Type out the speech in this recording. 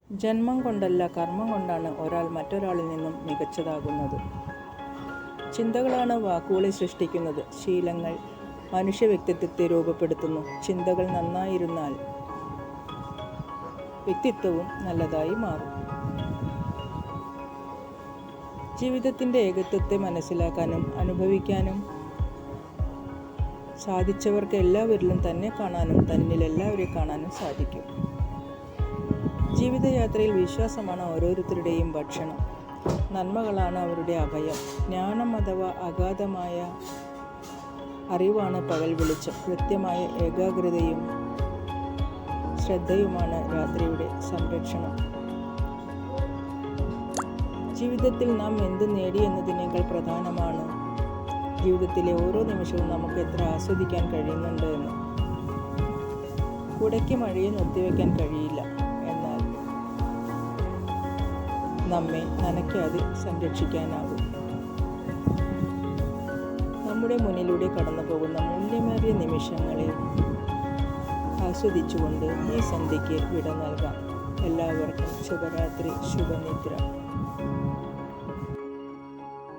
ജന്മം കൊണ്ടല്ല, കർമ്മം കൊണ്ടാണ് ഒരാൾ മറ്റൊരാളിൽ നിന്നും മികച്ചതാകുന്നത്. ചിന്തകളാണ് വാക്കുകളെ സൃഷ്ടിക്കുന്നത്. ശീലങ്ങൾ മനുഷ്യ വ്യക്തിത്വത്തെ രൂപപ്പെടുത്തുന്നു. ചിന്തകൾ നന്നായിരുന്നാൽ വ്യക്തിത്വവും നല്ലതായി മാറും. ജീവിതത്തിൻ്റെ ഏകത്വത്തെ മനസ്സിലാക്കാനും അനുഭവിക്കാനും സാധിച്ചവർക്ക് എല്ലാവരിലും തന്നെ കാണാനും തന്നിൽ എല്ലാവരെയും കാണാനും സാധിക്കും. ജീവിതയാത്രയിൽ വിശ്വാസമാണ് ഓരോരുത്തരുടെയും ഭക്ഷണം. നന്മകളാണ് അവരുടെ അഭയം. ജ്ഞാനം അഥവാ അഗാധമായ അറിവാണ് പകൽ വെളിച്ചം. കൃത്യമായ ഏകാഗ്രതയും ശ്രദ്ധയുമാണ് രാത്രിയുടെ സംരക്ഷണം. ജീവിതത്തിൽ നാം എന്ത് നേടി എന്നതിനേക്കാൾ പ്രധാനമാണ് ജീവിതത്തിലെ ഓരോ നിമിഷവും നമുക്ക് എത്ര ആസ്വദിക്കാൻ കഴിയുന്നുണ്ട് എന്ന്. കുടയ്ക്ക് മഴയെ നിർത്തിവെക്കാൻ കഴിയില്ല, എന്നാൽ നമ്മെ നനയ്ക്കാതെ സംരക്ഷിക്കാനാകും. നമ്മുടെ മുന്നിലൂടെ കടന്നു പോകുന്ന മൂല്യമേറിയ നിമിഷങ്ങളെ ആസ്വദിച്ചുകൊണ്ട് ഈ സന്ധ്യയ്ക്ക് വിട നൽകാം. എല്ലാവർക്കും ശുഭരാത്രി, ശുഭനിദ്ര.